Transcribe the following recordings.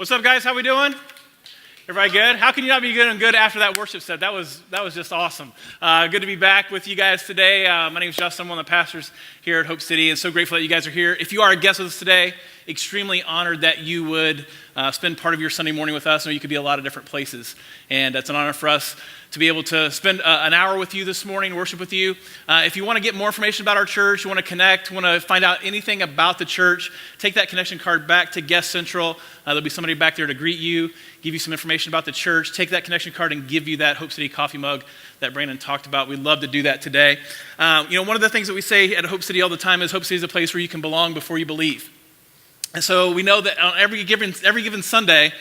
What's up, guys? How we doing? Everybody good? How can you not be good and good after that worship set? That was just awesome. Good to be back with you guys today. My name is Justin. I'm one of the pastors here at Hope City, and so grateful that you guys are here. If you are a guest with us today, extremely honored that you would spend part of your Sunday morning with us. I know you could be a lot of different places, and it's an honor for us to be able to spend an hour with you this morning, worship with you. If you want to get more information about our church, you want to connect, want to find out anything about the church, take that connection card back to Guest Central. There'll be somebody back there to greet you, give you some information about the church, take that connection card and give you that Hope City coffee mug that Brandon talked about. We'd love to do that today. One of the things that we say at Hope City all the time is Hope City is a place where you can belong before you believe. And so we know that on every given Sunday,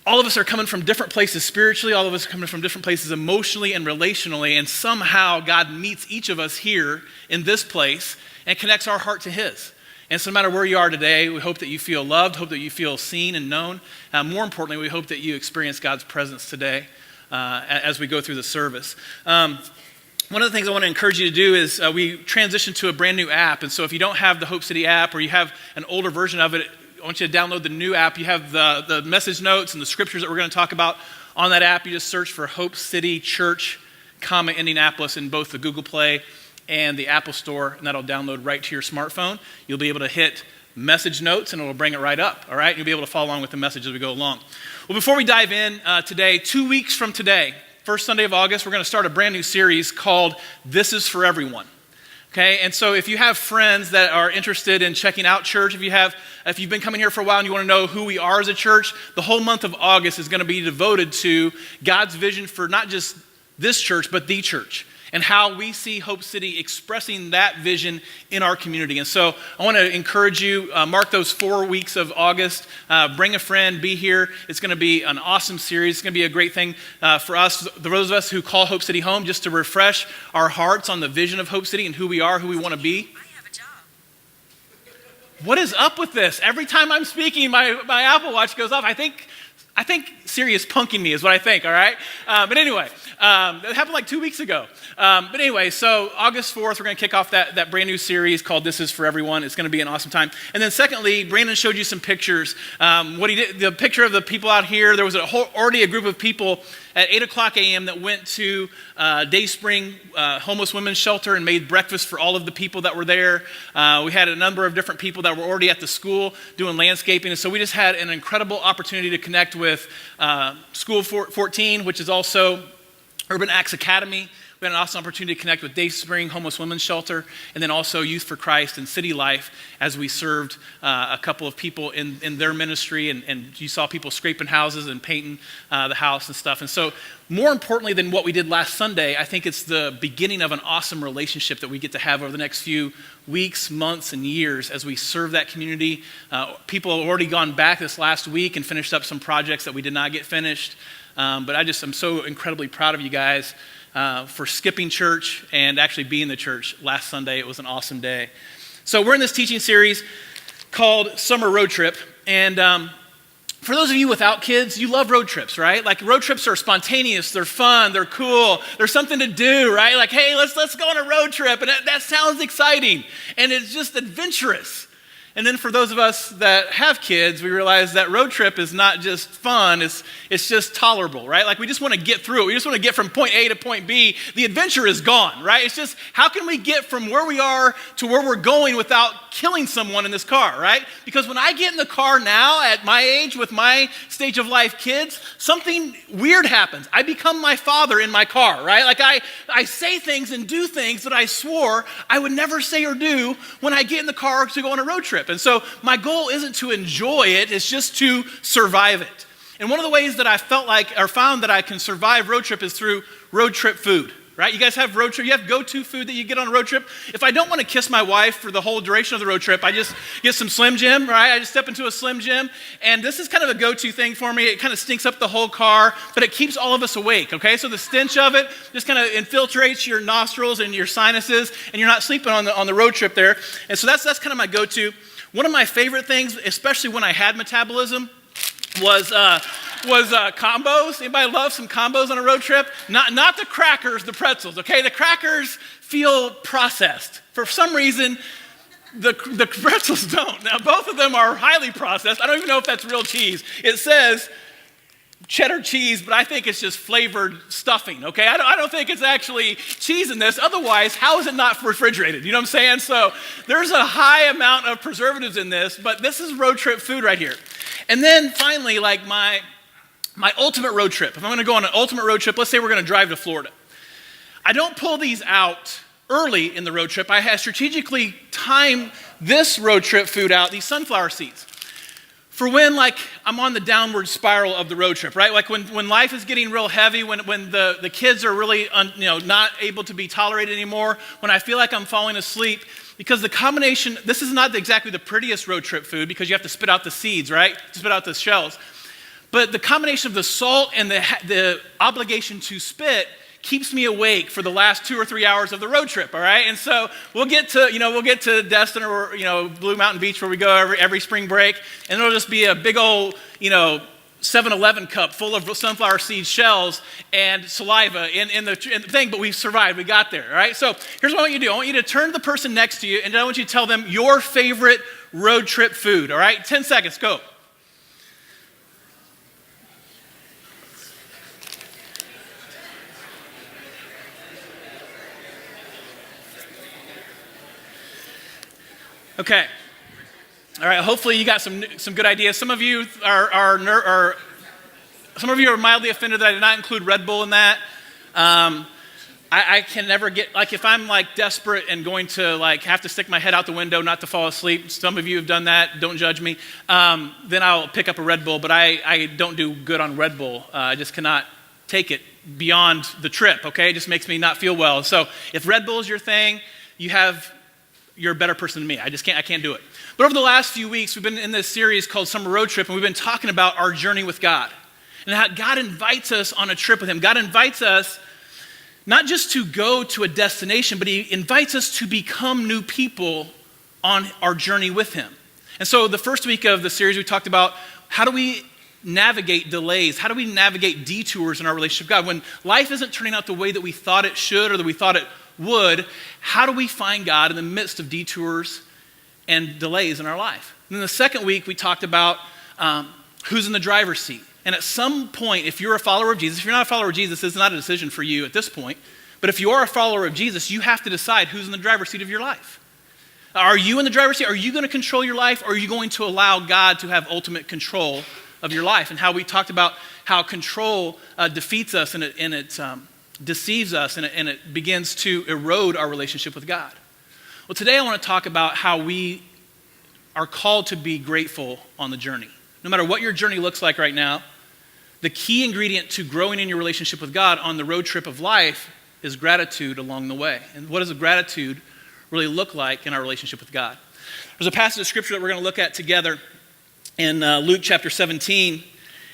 all of us are coming from different places spiritually, all of us are coming from different places emotionally and relationally, and somehow God meets each of us here in this place and connects our heart to His. And so no matter where you are today, we hope that you feel loved, hope that you feel seen and known. More importantly, we hope that you experience God's presence today as we go through the service. One of the things I want to encourage you to do is we transitioned to a brand new app. And so if you don't have the Hope City app or you have an older version of it, I want you to download the new app. You have the message notes and the scriptures that we're going to talk about on that app. You just search for Hope City Church, Indianapolis in both the Google Play and the Apple Store, and that'll download right to your smartphone. You'll be able to hit message notes and it'll bring it right up, all right? You'll be able to follow along with the message as we go along. Well, before we dive in today, 2 weeks from today, first Sunday of August, we're going to start a brand new series called This Is For Everyone. Okay, and so if you have friends that are interested in checking out church, if you've been coming here for a while and you want to know who we are as a church, the whole month of August is going to be devoted to God's vision for not just this church, but the church, and how we see Hope City expressing that vision in our community. And so I want to encourage you, mark those 4 weeks of August, bring a friend, be here. It's going to be an awesome series. It's going to be a great thing for us, those of us who call Hope City home, just to refresh our hearts on the vision of Hope City and who we are, who we want to be. I have a job. What is up with this? Every time I'm speaking, my Apple Watch goes off. I think Siri is punking me is what I think, all right? But anyway, it happened like 2 weeks ago. But anyway, so August 4th, we're going to kick off that brand new series called This Is For Everyone. It's going to be an awesome time. And then secondly, Brandon showed you some pictures. What he did, the picture of the people out here, there was already a group of people at 8 o'clock a.m. that went to Dayspring Homeless Women's Shelter and made breakfast for all of the people that were there. We had a number of different people that were already at the school doing landscaping. And so we just had an incredible opportunity to connect with School 14, which is also Urban Acts Academy. We had an awesome opportunity to connect with Dayspring Homeless Women's Shelter, and then also Youth for Christ and City Life as we served a couple of people in their ministry, and you saw people scraping houses and painting the house and stuff. And so more importantly than what we did last Sunday, I think it's the beginning of an awesome relationship that we get to have over the next few weeks, months, and years as we serve that community. People have already gone back this last week and finished up some projects that we did not get finished. But I'm so incredibly proud of you guys for skipping church and actually being the church last Sunday. It was an awesome day. So we're in this teaching series called Summer Road Trip. And for those of you without kids, you love road trips, right? Like road trips are spontaneous, they're fun, they're cool, there's something to do, right? Like, hey, let's go on a road trip. And that sounds exciting. And it's just adventurous. And then for those of us that have kids, we realize that road trip is not just fun, it's just tolerable, right? Like we just want to get through it. We just want to get from point A to point B. The adventure is gone, right? It's just, how can we get from where we are to where we're going without killing someone in this car, right? Because when I get in the car now at my age with my stage of life kids, something weird happens. I become my father in my car, right? Like I say things and do things that I swore I would never say or do when I get in the car to go on a road trip. And so my goal isn't to enjoy it, it's just to survive it. And one of the ways that I found that I can survive road trip is through road trip food, right? You guys have road trip, you have go-to food that you get on a road trip. If I don't want to kiss my wife for the whole duration of the road trip, I just get some Slim Jim, right? I just step into a Slim Jim. And this is kind of a go-to thing for me. It kind of stinks up the whole car, but it keeps all of us awake, okay? So the stench of it just kind of infiltrates your nostrils and your sinuses, and you're not sleeping on the road trip there. And so that's kind of my go-to. One of my favorite things, especially when I had metabolism, was combos. Anybody love some combos on a road trip? Not the crackers, the pretzels, okay? The crackers feel processed. For some reason, The pretzels don't. Now, both of them are highly processed. I don't even know if that's real cheese. It says cheddar cheese, but I think it's just flavored stuffing, okay? I don't think it's actually cheese in this. Otherwise, how is it not refrigerated? You know what I'm saying? So there's a high amount of preservatives in this, but this is road trip food right here. And then finally, like my ultimate road trip. If I'm gonna go on an ultimate road trip, let's say we're gonna drive to Florida. I don't pull these out early in the road trip. I have strategically timed this road trip food out, these sunflower seeds, for when like I'm on the downward spiral of the road trip, right? Like when life is getting real heavy, when the kids are really not able to be tolerated anymore, when I feel like I'm falling asleep, because the combination, this is not exactly the prettiest road trip food because you have to spit out the seeds, right? Spit out the shells. But the combination of the salt and the obligation to spit keeps me awake for the last 2 or 3 hours of the road trip, all right? And so we'll get to Destin or Blue Mountain Beach where we go every spring break, and it'll just be a big old 7-Eleven cup full of sunflower seed shells and saliva in the thing, but we survived, we got there, all right? So here's what I want you to do. I want you to turn to the person next to you, and I want you to tell them your favorite road trip food, all right? 10 seconds, go. Okay. All right. Hopefully you got some good ideas. Some of you are mildly offended that I did not include Red Bull in that. I can never get, like, if I'm like desperate and going to like have to stick my head out the window not to fall asleep. Some of you have done that. Don't judge me. Then I'll pick up a Red Bull. But I don't do good on Red Bull. I just cannot take it beyond the trip. Okay, it just makes me not feel well. So if Red Bull is your thing, you're a better person than me. I can't do it. But over the last few weeks, we've been in this series called Summer Road Trip, and we've been talking about our journey with God and how God invites us on a trip with him. God invites us not just to go to a destination, but he invites us to become new people on our journey with him. And so the first week of the series, we talked about how do we navigate delays? How do we navigate detours in our relationship with God? When life isn't turning out the way that we thought it should or that we thought it would, how do we find God in the midst of detours and delays in our life? And then the second week, we talked about who's in the driver's seat. And at some point, if you're a follower of Jesus, if you're not a follower of Jesus, it's not a decision for you at this point. But if you are a follower of Jesus, you have to decide who's in the driver's seat of your life. Are you in the driver's seat? Are you going to control your life? Or are you going to allow God to have ultimate control of your life? And how we talked about how control defeats us and it deceives us and it begins to erode our relationship with God. Well, today I want to talk about how we are called to be grateful on the journey. No matter what your journey looks like right now, the key ingredient to growing in your relationship with God on the road trip of life is gratitude along the way. And what does a gratitude really look like in our relationship with God? There's a passage of scripture that we're going to look at together in Luke chapter 17. And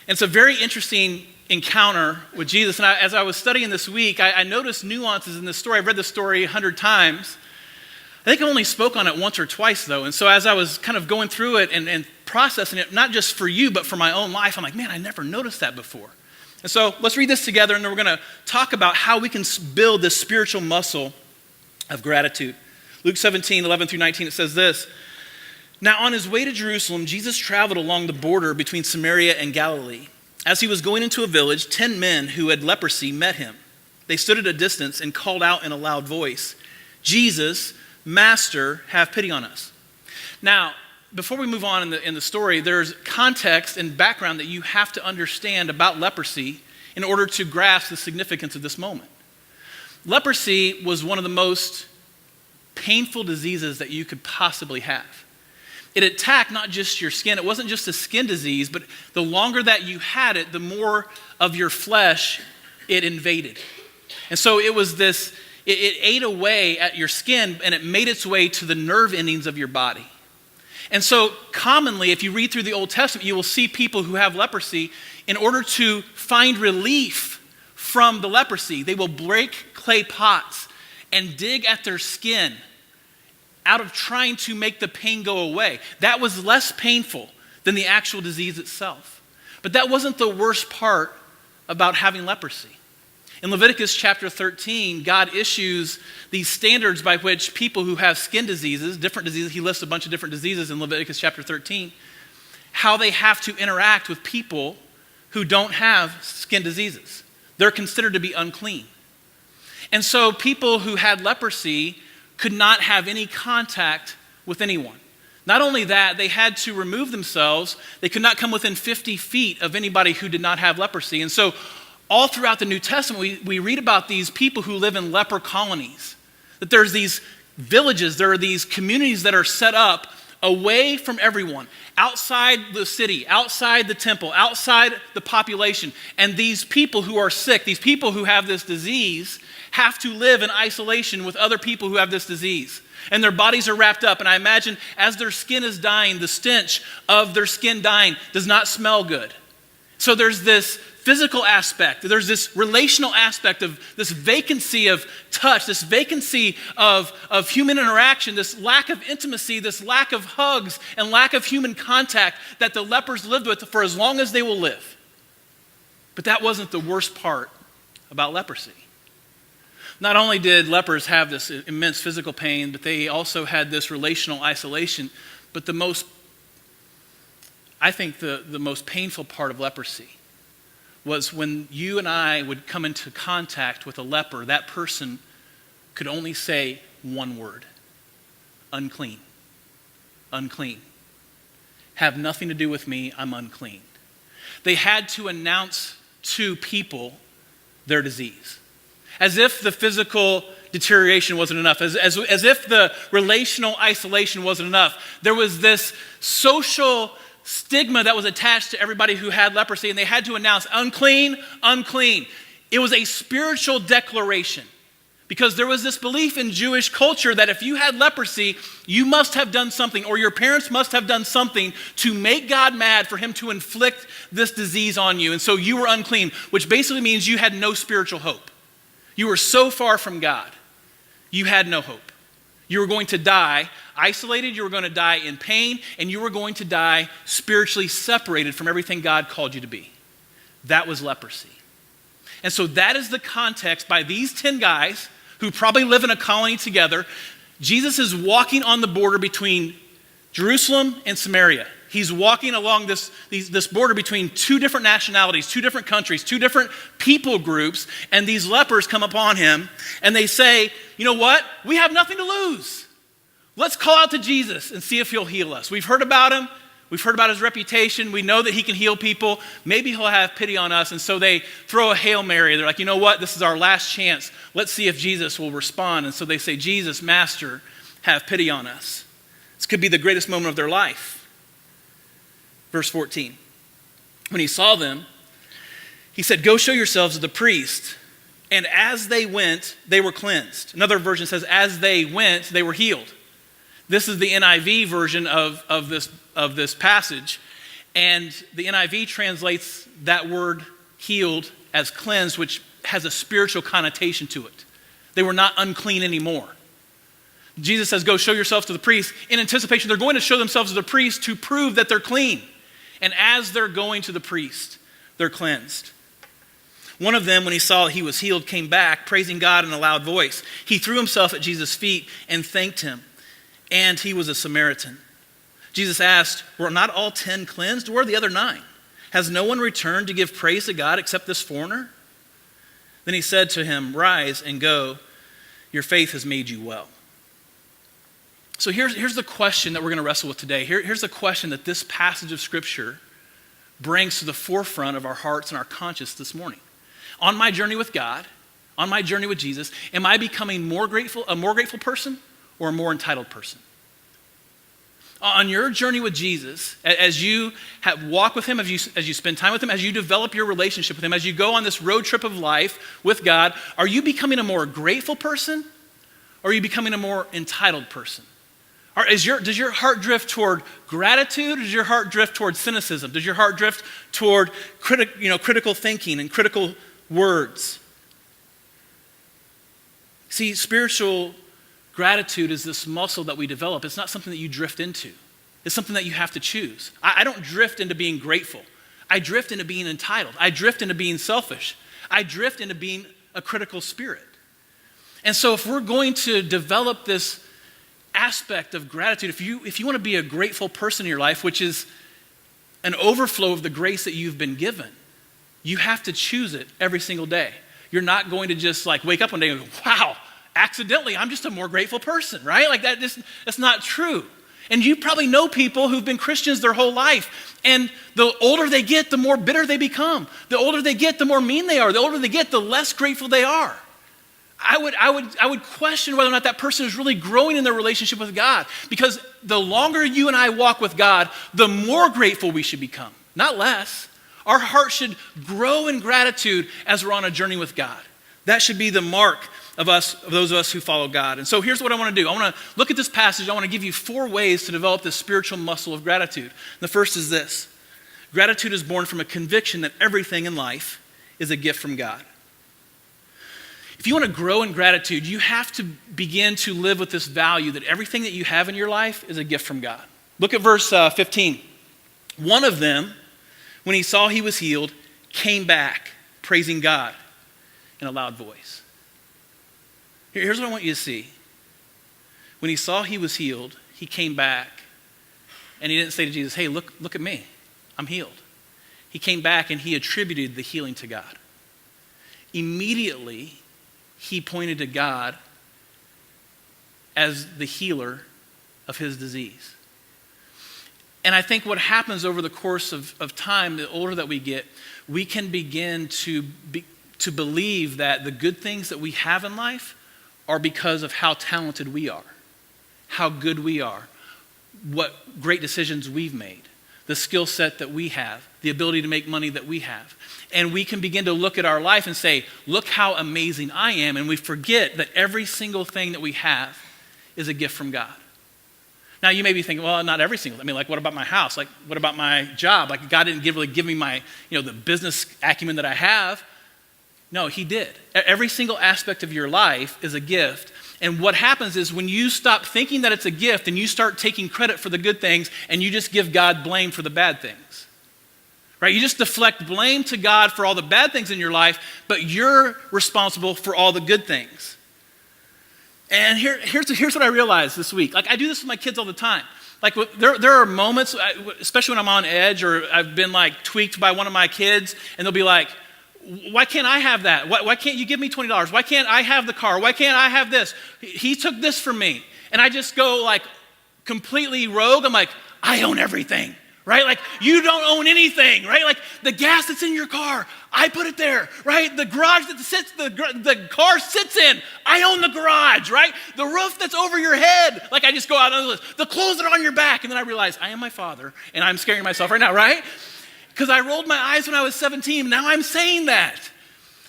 it's a very interesting encounter with Jesus. And as I was studying this week, I noticed nuances in this story. I've read this story 100 times. I think I only spoke on it once or twice, though. And so as I was kind of going through it and processing it, not just for you, but for my own life, I'm like, man, I never noticed that before. And so let's read this together, and then we're going to talk about how we can build this spiritual muscle of gratitude. Luke 17, 11 through 19, it says this. Now on his way to Jerusalem, Jesus traveled along the border between Samaria and Galilee. As he was going into a village, 10 men who had leprosy met him. They stood at a distance and called out in a loud voice, Jesus, Master, have pity on us. Now, before we move on in the story, there's context and background that you have to understand about leprosy in order to grasp the significance of this moment. Leprosy was one of the most painful diseases that you could possibly have. It attacked not just your skin. It wasn't just a skin disease, but the longer that you had it, the more of your flesh it invaded. And so it was this, it ate away at your skin and it made its way to the nerve endings of your body. And so commonly, if you read through the Old Testament, you will see people who have leprosy, in order to find relief from the leprosy, they will break clay pots and dig at their skin out of trying to make the pain go away. That was less painful than the actual disease itself. But that wasn't the worst part about having leprosy. In Leviticus chapter 13, God issues these standards by which people who have skin diseases, different diseases, he lists a bunch of different diseases in Leviticus chapter 13, how they have to interact with people who don't have skin diseases. They're considered to be unclean. And so people who had leprosy could not have any contact with anyone. Not only that, they had to remove themselves. They could not come within 50 feet of anybody who did not have leprosy. And so all throughout the New Testament, we read about these people who live in leper colonies. That there's these villages, there are these communities that are set up away from everyone, outside the city, outside the temple, outside the population. And these people who are sick, these people who have this disease, have to live in isolation with other people who have this disease. And their bodies are wrapped up. And I imagine as their skin is dying, the stench of their skin dying does not smell good. So there's this physical aspect, there's this relational aspect of this vacancy of touch, this vacancy of human interaction, this lack of intimacy, this lack of hugs and lack of human contact that the lepers lived with for as long as they will live. But that wasn't the worst part about leprosy. Not only did lepers have this immense physical pain, but they also had this relational isolation. But the most painful part of leprosy was when you and I would come into contact with a leper, that person could only say one word: unclean. Unclean. Have nothing to do with me, I'm unclean. They had to announce to people their disease. As if the physical deterioration wasn't enough, as if the relational isolation wasn't enough. There was this social stigma that was attached to everybody who had leprosy, and they had to announce, unclean, unclean. It was a spiritual declaration, because there was this belief in Jewish culture that if you had leprosy, you must have done something, or your parents must have done something to make God mad for him to inflict this disease on you. And so you were unclean, which basically means you had no spiritual hope. You were so far from God, you had no hope. You were going to die isolated, you were going to die in pain, and you were going to die spiritually separated from everything God called you to be. That was leprosy. And so that is the context by these 10 guys who probably live in a colony together. Jesus is walking on the border between Jerusalem and Samaria. He's walking along this border between two different nationalities, two different countries, two different people groups, and these lepers come upon him, and they say, you know what? We have nothing to lose. Let's call out to Jesus and see if he'll heal us. We've heard about him. We've heard about his reputation. We know that he can heal people. Maybe he'll have pity on us. And so they throw a Hail Mary. They're like, you know what? This is our last chance. Let's see if Jesus will respond. And so they say, Jesus, Master, have pity on us. This could be the greatest moment of their life. Verse 14. When he saw them, he said, go show yourselves to the priest. And as they went, they were cleansed. Another version says, as they went, they were healed. This is the NIV version of this passage. And the NIV translates that word healed as cleansed, which has a spiritual connotation to it. They were not unclean anymore. Jesus says, go show yourselves to the priest. In anticipation, they're going to show themselves to the priest to prove that they're clean. And as they're going to the priest, they're cleansed. One of them, when he saw he was healed, came back, praising God in a loud voice. He threw himself at Jesus' feet and thanked him. And he was a Samaritan. Jesus asked, were not all 10 cleansed? Where are the other 9? Has no one returned to give praise to God except this foreigner? Then he said to him, rise and go. Your faith has made you well. So here's the question that we're going to wrestle with today. Here's the question that this passage of Scripture brings to the forefront of our hearts and our conscience this morning. On my journey with God, on my journey with Jesus, am I becoming a more grateful person or a more entitled person? On your journey with Jesus, as you walk with him, as you spend time with him, as you develop your relationship with him, as you go on this road trip of life with God, are you becoming a more grateful person or are you becoming a more entitled person? Does your heart drift toward gratitude? Does your heart drift toward cynicism? Does your heart drift toward critical thinking and critical words? See, spiritual gratitude is this muscle that we develop. It's not something that you drift into. It's something that you have to choose. I don't drift into being grateful. I drift into being entitled. I drift into being selfish. I drift into being a critical spirit. And so if we're going to develop this aspect of gratitude, if you want to be a grateful person in your life, which is an overflow of the grace that you've been given, you have to choose it every single day. You're not going to just like wake up one day and go, wow, accidentally, I'm just a more grateful person, right? Like that's not true. And you probably know people who've been Christians their whole life. And the older they get, the more bitter they become. The older they get, the more mean they are. The older they get, the less grateful they are. I would question whether or not that person is really growing in their relationship with God. Because the longer you and I walk with God, the more grateful we should become, not less. Our heart should grow in gratitude as we're on a journey with God. That should be the mark of those of us who follow God. And so here's what I want to do. I want to look at this passage. I want to give you 4 ways to develop this spiritual muscle of gratitude. The first is this. Gratitude is born from a conviction that everything in life is a gift from God. If you want to grow in gratitude, you have to begin to live with this value that everything that you have in your life is a gift from God. Look at verse 15. One of them, when he saw he was healed, came back praising God in a loud voice. Here's what I want you to see. When he saw he was healed, he came back and he didn't say to Jesus, hey, look at me. I'm healed. He came back and he attributed the healing to God. Immediately, he pointed to God as the healer of his disease. And I think what happens over the course of time, the older that we get, we can begin to believe that the good things that we have in life are because of how talented we are, how good we are, what great decisions we've made, the skill set that we have, the ability to make money that we have. And we can begin to look at our life and say, look how amazing I am. And we forget that every single thing that we have is a gift from God. Now you may be thinking, well, not every single, like what about my house? Like what about my job? Like God didn't really give me my, the business acumen that I have. No, he did. Every single aspect of your life is a gift. And what happens is when you stop thinking that it's a gift and you start taking credit for the good things and you just give God blame for the bad things. Right? You just deflect blame to God for all the bad things in your life, but you're responsible for all the good things. And here's what I realized this week. Like I do this with my kids all the time. Like there are moments, especially when I'm on edge or I've been like tweaked by one of my kids, and they'll be like, why can't I have that? Why can't you give me $20? Why can't I have the car? Why can't I have this? He took this from me. And I just go like completely rogue. I'm like, I own everything, right? Like you don't own anything, right? Like the gas that's in your car, I put it there, right? The garage that the car sits in, I own the garage, right? The roof that's over your head, like I just go out on the list. The clothes that are on your back, and then I realize I am my father, and I'm scaring myself right now, right? Because I rolled my eyes when I was 17. Now I'm saying that,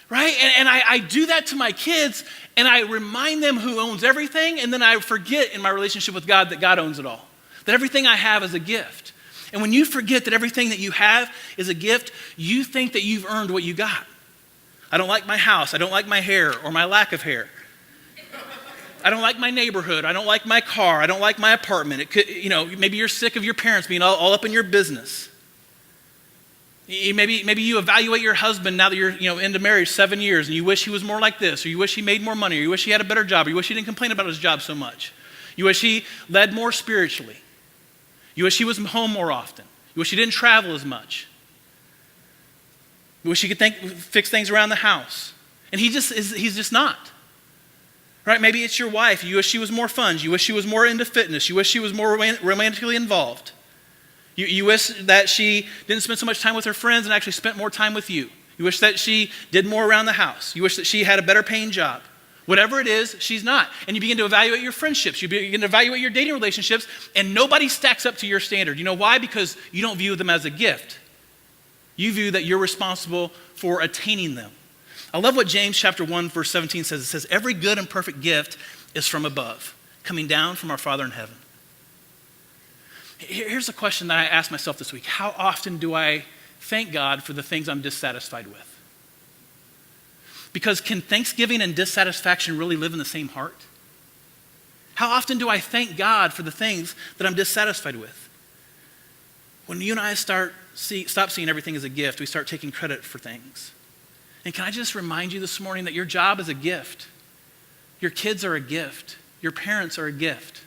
right? And I do that to my kids, and I remind them who owns everything, and then I forget in my relationship with God that God owns it all, that everything I have is a gift. And when you forget that everything that you have is a gift, you think that you've earned what you got. I don't like my house. I don't like my hair or my lack of hair. I don't like my neighborhood. I don't like my car. I don't like my apartment. It could, maybe you're sick of your parents being all up in your business. Maybe you evaluate your husband now that you're into marriage 7 years, and you wish he was more like this, or you wish he made more money, or you wish he had a better job, or you wish he didn't complain about his job so much. You wish he led more spiritually. You wish he was home more often. You wish he didn't travel as much. You wish he could fix things around the house. And he's just not. Right? Maybe it's your wife. You wish she was more fun. You wish she was more into fitness. You wish she was more romantically involved. You wish that she didn't spend so much time with her friends and actually spent more time with you. You wish that she did more around the house. You wish that she had a better paying job. Whatever it is, she's not. And you begin to evaluate your friendships. You begin to evaluate your dating relationships, and nobody stacks up to your standard. You know why? Because you don't view them as a gift. You view that you're responsible for attaining them. I love what James chapter 1, verse 17 says. It says, every good and perfect gift is from above, coming down from our Father in heaven. Here's a question that I asked myself this week. How often do I thank God for the things I'm dissatisfied with? Because can thanksgiving and dissatisfaction really live in the same heart? How often do I thank God for the things that I'm dissatisfied with? When you and I stop seeing everything as a gift, we start taking credit for things. And can I just remind you this morning that your job is a gift. Your kids are a gift. Your parents are a gift.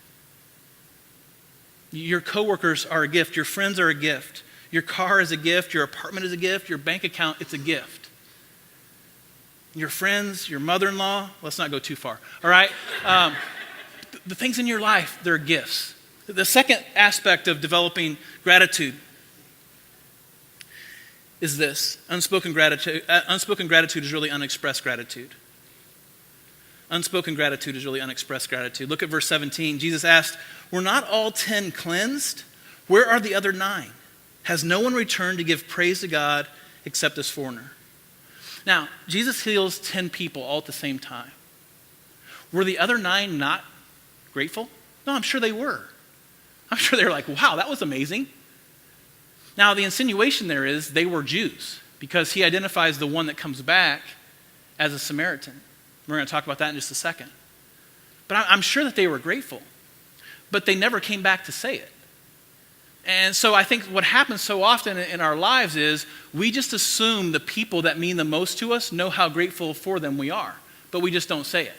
Your coworkers are a gift. Your friends are a gift. Your car is a gift. Your apartment is a gift. Your bank account, it's a gift. Your friends, your mother-in-law, let's not go too far, all right? The things in your life, they're gifts. The second aspect of developing gratitude is this. Unspoken gratitude is really unexpressed gratitude. Unspoken gratitude is really unexpressed gratitude. Look at verse 17. Jesus asked, "Were not all 10 cleansed? Where are the other 9? Has no one returned to give praise to God except this foreigner?" Now, Jesus heals 10 people all at the same time. Were the other 9 not grateful? No, I'm sure they were. I'm sure they were like, wow, that was amazing. Now, the insinuation there is they were Jews because he identifies the one that comes back as a Samaritan. We're going to talk about that in just a second. But I'm sure that they were grateful, but they never came back to say it. And so I think what happens so often in our lives is we just assume the people that mean the most to us know how grateful for them we are, but we just don't say it.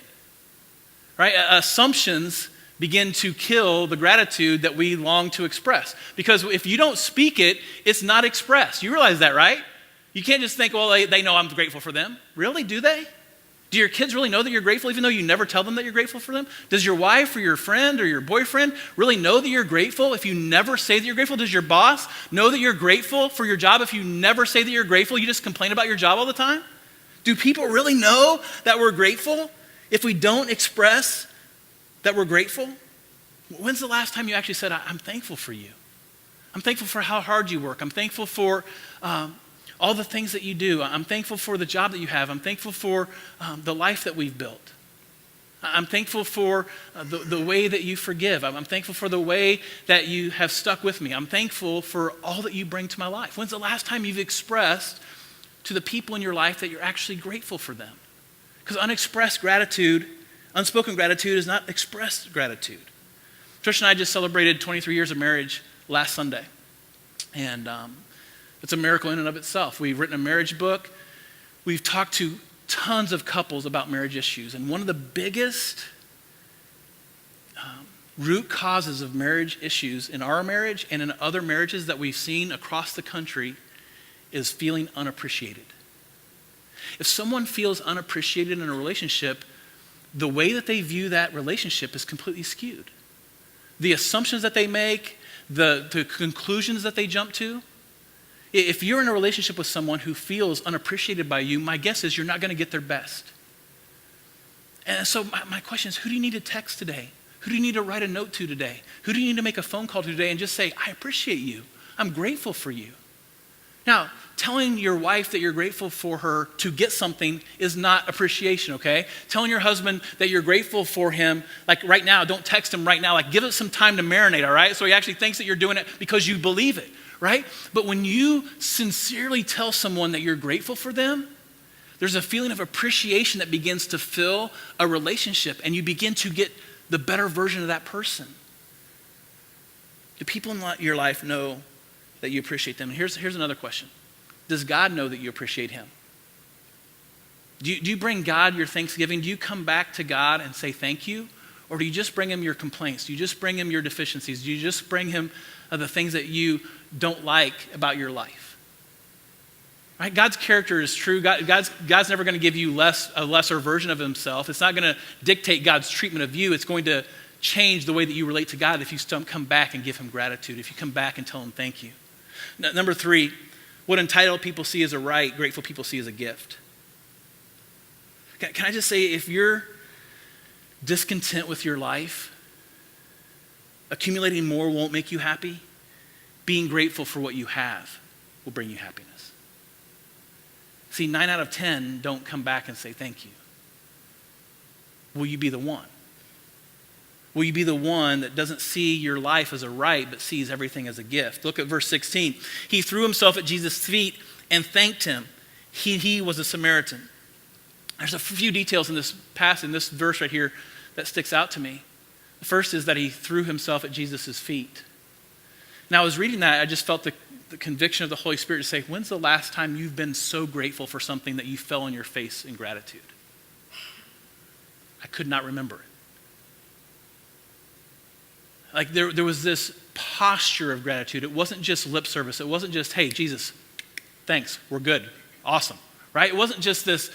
Right? Assumptions begin to kill the gratitude that we long to express. Because if you don't speak it, it's not expressed. You realize that, right? You can't just think, well, they know I'm grateful for them. Really? Do they? Do your kids really know that you're grateful even though you never tell them that you're grateful for them? Does your wife or your friend or your boyfriend really know that you're grateful if you never say that you're grateful? Does your boss know that you're grateful for your job if you never say that you're grateful? You just complain about your job all the time? Do people really know that we're grateful if we don't express that we're grateful? When's the last time you actually said, I'm thankful for you? I'm thankful for how hard you work. I'm thankful for all the things that you do. I'm thankful for the job that you have. I'm thankful for the life that we've built. I'm thankful for the way that you forgive. I'm thankful for the way that you have stuck with me. I'm thankful for all that you bring to my life. When's the last time you've expressed to the people in your life that you're actually grateful for them? Because unexpressed gratitude, unspoken gratitude is not expressed gratitude. Trish and I just celebrated 23 years of marriage last Sunday. And it's a miracle in and of itself. We've written a marriage book. We've talked to tons of couples about marriage issues. And one of the biggest root causes of marriage issues in our marriage and in other marriages that we've seen across the country is feeling unappreciated. If someone feels unappreciated in a relationship, the way that they view that relationship is completely skewed. The assumptions that they make, the conclusions that they jump to. If you're in a relationship with someone who feels unappreciated by you, my guess is you're not going to get their best. And so my question is, who do you need to text today? Who do you need to write a note to today? Who do you need to make a phone call to today and just say, I appreciate you. I'm grateful for you. Now, telling your wife that you're grateful for her to get something is not appreciation, okay? Telling your husband that you're grateful for him, like right now, don't text him right now, like give it some time to marinate, all right? So he actually thinks that you're doing it because you believe it, right? But when you sincerely tell someone that you're grateful for them, there's a feeling of appreciation that begins to fill a relationship, and you begin to get the better version of that person. Do people in your life know that you appreciate them? And here's another question. Does God know that you appreciate him? Do you bring God your thanksgiving? Do you come back to God and say thank you? Or do you just bring him your complaints? Do you just bring him your deficiencies? Do you just bring him the things that you don't like about your life? Right? God's character is true. God's never going to give you a lesser version of himself. It's not going to dictate God's treatment of you. It's going to change the way that you relate to God if you come back and give him gratitude, if you come back and tell him thank you. Number 3, what entitled people see as a right, grateful people see as a gift. Can I just say, if you're discontent with your life, accumulating more won't make you happy. Being grateful for what you have will bring you happiness. See, 9 out of 10 don't come back and say thank you. Will you be the one? Will you be the one that doesn't see your life as a right, but sees everything as a gift? Look at verse 16. He threw himself at Jesus' feet and thanked him. He was a Samaritan. There's a few details in this passage, in this verse right here, that sticks out to me. The first is that he threw himself at Jesus' feet. And I was reading that, I just felt the conviction of the Holy Spirit to say, when's the last time you've been so grateful for something that you fell on your face in gratitude? I could not remember it. Like there was this posture of gratitude. It wasn't just lip service. It wasn't just, hey, Jesus, thanks, we're good, awesome, right? It wasn't just this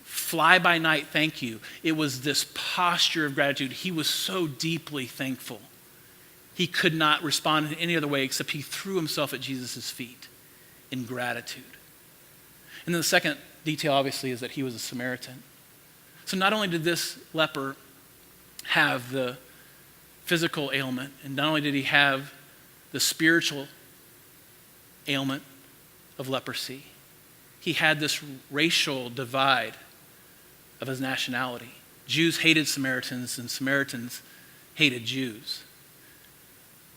fly-by-night thank you. It was this posture of gratitude. He was so deeply thankful. He could not respond in any other way except he threw himself at Jesus' feet in gratitude. And then the second detail, obviously, is that he was a Samaritan. So not only did this leper have the physical ailment, and not only did he have the spiritual ailment of leprosy, he had this racial divide of his nationality. Jews hated Samaritans, and Samaritans hated Jews.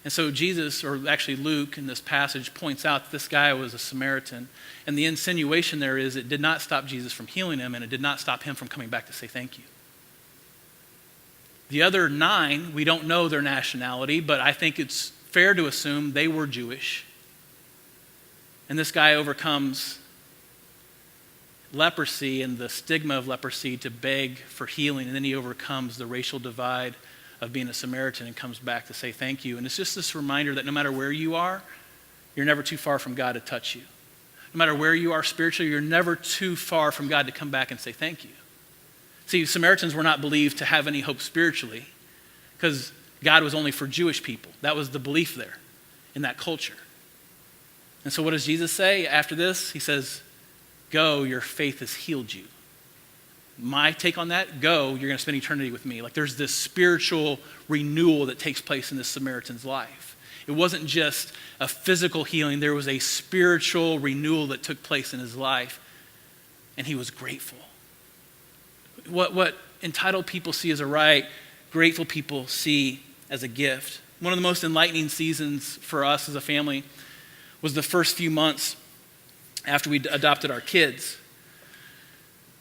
And so Jesus, or actually Luke in this passage, points out that this guy was a Samaritan. And the insinuation there is it did not stop Jesus from healing him, and it did not stop him from coming back to say thank you. The other 9, we don't know their nationality, but I think it's fair to assume they were Jewish. And this guy overcomes leprosy and the stigma of leprosy to beg for healing, and then he overcomes the racial divide of being a Samaritan and comes back to say thank you. And it's just this reminder that no matter where you are, you're never too far from God to touch you. No matter where you are spiritually, you're never too far from God to come back and say thank you. See, Samaritans were not believed to have any hope spiritually because God was only for Jewish people. That was the belief there in that culture. And so what does Jesus say after this? He says, go, your faith has healed you. My take on that, go, you're going to spend eternity with me. Like there's this spiritual renewal that takes place in this Samaritan's life. It wasn't just a physical healing. There was a spiritual renewal that took place in his life, and he was grateful. What entitled people see as a right, grateful people see as a gift. One of the most enlightening seasons for us as a family was the first few months after we adopted our kids.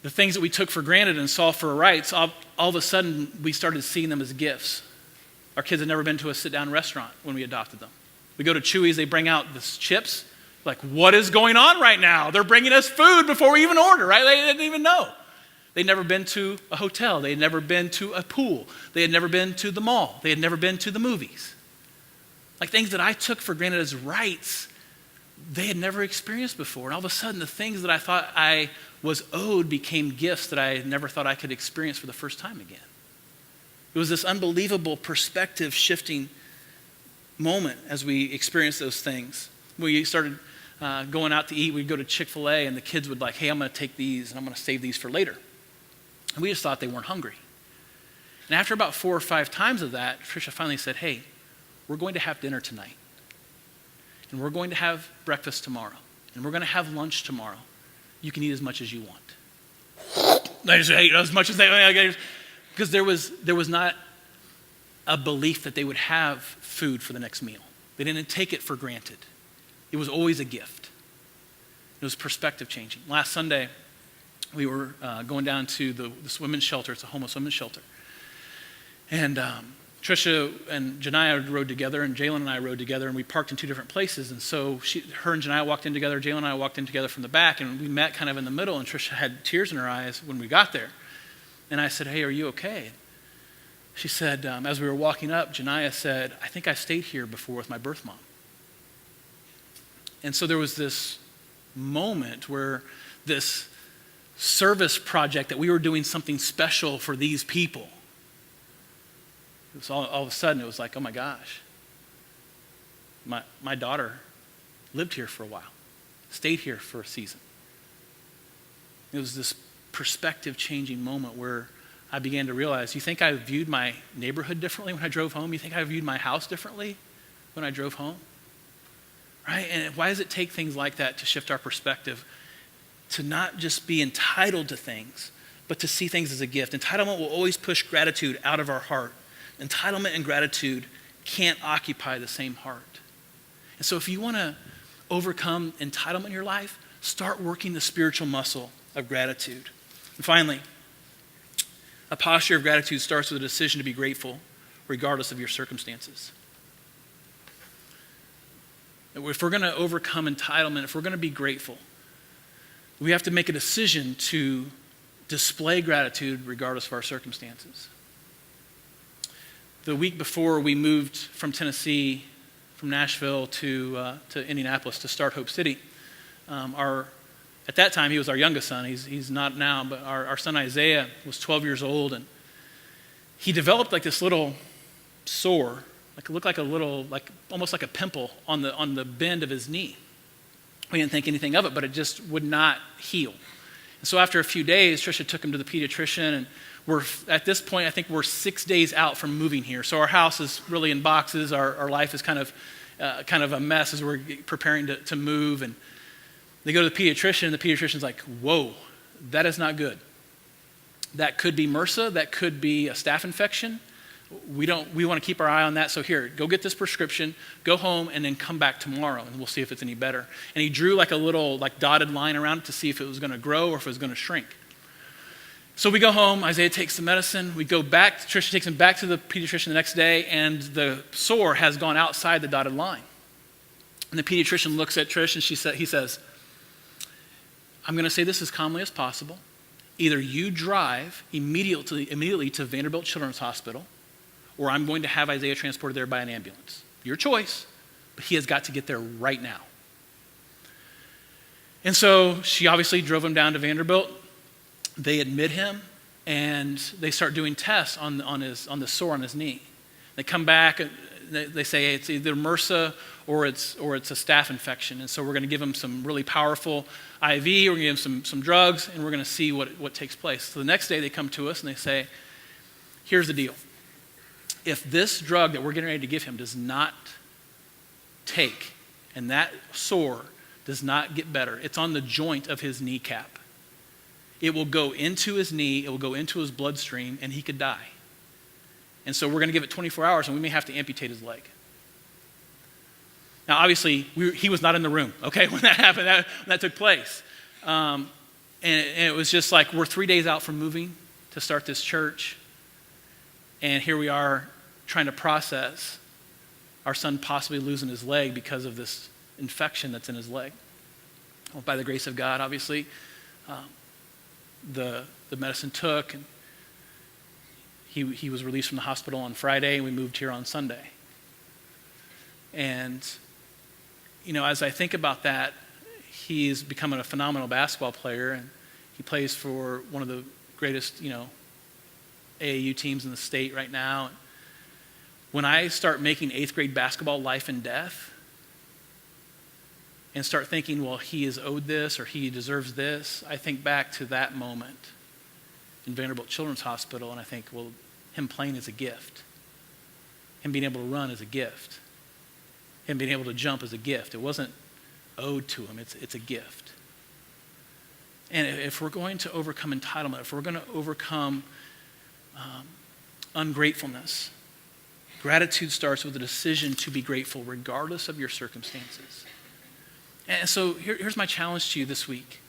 The things that we took for granted and saw for rights, all of a sudden we started seeing them as gifts. Our kids had never been to a sit-down restaurant when we adopted them. We go to Chewy's, they bring out the chips. Like, what is going on right now? They're bringing us food before we even order, right? They didn't even know. They'd never been to a hotel. They had never been to a pool. They had never been to the mall. They had never been to the movies. Like things that I took for granted as rights, they had never experienced before. And all of a sudden, the things that I thought I was owed became gifts that I never thought I could experience for the first time again. It was this unbelievable perspective shifting moment as we experienced those things. We started going out to eat. We'd go to Chick-fil-A and the kids would like, hey, I'm going to take these and I'm going to save these for later. And we just thought they weren't hungry. And after about 4 or 5 times of that, Tricia finally said, hey, we're going to have dinner tonight. And we're going to have breakfast tomorrow. And we're going to have lunch tomorrow. You can eat as much as you want. They just ate as much as they, because there was not a belief that they would have food for the next meal. They didn't take it for granted. It was always a gift. It was perspective changing. Last Sunday, we were going down to this women's shelter. It's a homeless women's shelter. And Tricia and Janiyah rode together, and Jalen and I rode together, and we parked in 2 different places. And so her and Janiyah walked in together, Jalen and I walked in together from the back, and we met kind of in the middle, and Tricia had tears in her eyes when we got there. And I said, hey, are you okay? She said, as we were walking up, Janiyah said, I think I stayed here before with my birth mom. And so there was this moment where this service project that we were doing something special for these people. It was all of a sudden, it was like, oh my gosh, my daughter lived here for a while, stayed here for a season. It was this perspective changing moment where I began to realize, you think I viewed my neighborhood differently when I drove home? You think I viewed my house differently when I drove home? Right? And why does it take things like that to shift our perspective? To not just be entitled to things, but to see things as a gift. Entitlement will always push gratitude out of our heart. Entitlement and gratitude can't occupy the same heart. And so if you want to overcome entitlement in your life, start working the spiritual muscle of gratitude. And finally, a posture of gratitude starts with a decision to be grateful regardless of your circumstances. If we're going to overcome entitlement, if we're going to be grateful, we have to make a decision to display gratitude regardless of our circumstances. The week before we moved from Tennessee, from Nashville to Indianapolis to start Hope City, at that time he was our youngest son. He's not now, but our son Isaiah was 12 years old, and he developed like this little sore, like it looked like a little, like almost like a pimple on the bend of his knee. We didn't think anything of it, but it just would not heal. And so after a few days, Trisha took him to the pediatrician, and we're at this point, I think we're 6 days out from moving here. So our house is really in boxes. Our life is kind of a mess as we're preparing to move. And they go to the pediatrician, and the pediatrician's like, whoa, that is not good. That could be MRSA. That could be a staph infection. We want to keep our eye on that. So here, go get this prescription, go home, and then come back tomorrow, and we'll see if it's any better. And he drew like a little dotted line around it to see if it was going to grow or if it was going to shrink. So we go home, Isaiah takes the medicine, we go back, Trisha takes him back to the pediatrician the next day, and the sore has gone outside the dotted line. And the pediatrician looks at Trish, and he says, I'm going to say this as calmly as possible. Either you drive immediately to Vanderbilt Children's Hospital, or I'm going to have Isaiah transported there by an ambulance. Your choice, but he has got to get there right now. And so she obviously drove him down to Vanderbilt. They admit him, and they start doing tests on the sore on his knee. They come back, and they say it's either MRSA or it's a staph infection. And so we're going to give him some really powerful IV, we're going to give him some drugs, and we're going to see what takes place. So the next day they come to us and they say, here's the deal. If this drug that we're getting ready to give him does not take, and that sore does not get better, it's on the joint of his kneecap. It will go into his knee, it will go into his bloodstream, and he could die. And so we're going to give it 24 hours, and we may have to amputate his leg. Now, obviously, he was not in the room, okay, when that happened, when that took place. And it was just like, we're 3 days out from moving to start this church, and here we are trying to process our son possibly losing his leg because of this infection that's in his leg. Well, by the grace of God, obviously, the medicine took, and he was released from the hospital on Friday, and we moved here on Sunday. And, as I think about that, he's becoming a phenomenal basketball player, and he plays for one of the greatest, AAU teams in the state right now. When I start making 8th grade basketball life and death, and start thinking, well, he is owed this or he deserves this, I think back to that moment in Vanderbilt Children's Hospital, and I think, well, him playing is a gift. Him being able to run is a gift. Him being able to jump is a gift. It wasn't owed to him. It's a gift. And if we're going to overcome entitlement, if we're going to overcome ungratefulness, gratitude starts with a decision to be grateful regardless of your circumstances. And so here's my challenge to you this week.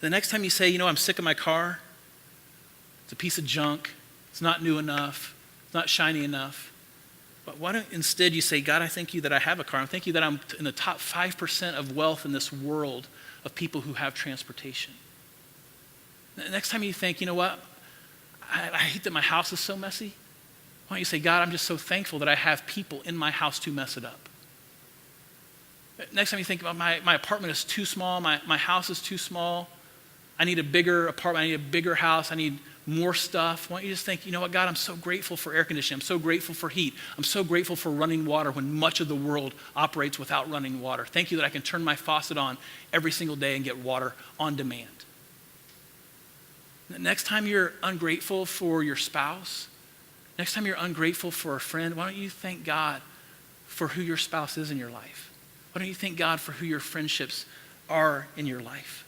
The next time you say, I'm sick of my car, it's a piece of junk, it's not new enough, it's not shiny enough, but why don't instead you say, God, I thank you that I have a car. I thank you that I'm in the top 5% of wealth in this world of people who have transportation. The next time you think, what, I hate that my house is so messy, why don't you say, God, I'm just so thankful that I have people in my house to mess it up. Next time you think about my apartment is too small, my house is too small, I need a bigger apartment, I need a bigger house, I need more stuff. Why don't you just think, what, God, I'm so grateful for air conditioning, I'm so grateful for heat, I'm so grateful for running water when much of the world operates without running water. Thank you that I can turn my faucet on every single day and get water on demand. Next time you're ungrateful for your spouse, next time you're ungrateful for a friend, why don't you thank God for who your spouse is in your life? Why don't you thank God for who your friendships are in your life?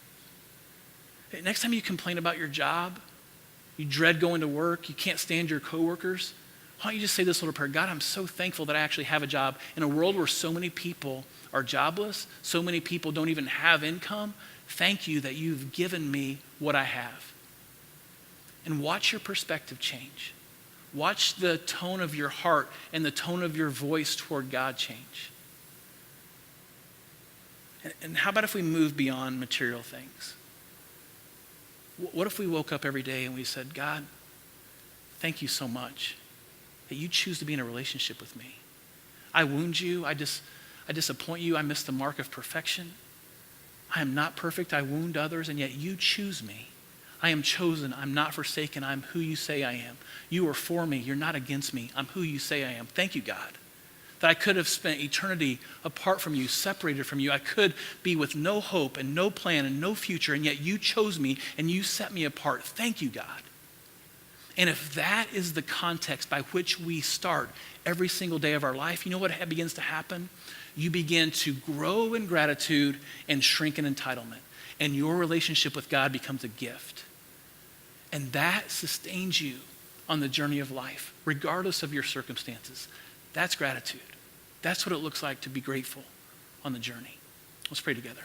Next time you complain about your job, you dread going to work, you can't stand your coworkers, why don't you just say this little prayer, God, I'm so thankful that I actually have a job. In a world where so many people are jobless, so many people don't even have income, thank you that you've given me what I have. And watch your perspective change. Watch the tone of your heart and the tone of your voice toward God change. And how about if we move beyond material things? What if we woke up every day and we said, God, thank you so much that you choose to be in a relationship with me. I wound you. I disappoint you. I miss the mark of perfection. I am not perfect. I wound others, and yet you choose me. I am chosen. I'm not forsaken. I'm who you say I am. You are for me. You're not against me. I'm who you say I am. Thank you, God, that I could have spent eternity apart from you, separated from you. I could be with no hope and no plan and no future, and yet you chose me and you set me apart. Thank you, God. And if that is the context by which we start every single day of our life, you know what begins to happen? You begin to grow in gratitude and shrink in entitlement. And your relationship with God becomes a gift. And that sustains you on the journey of life, regardless of your circumstances. That's gratitude. That's what it looks like to be grateful on the journey. Let's pray together.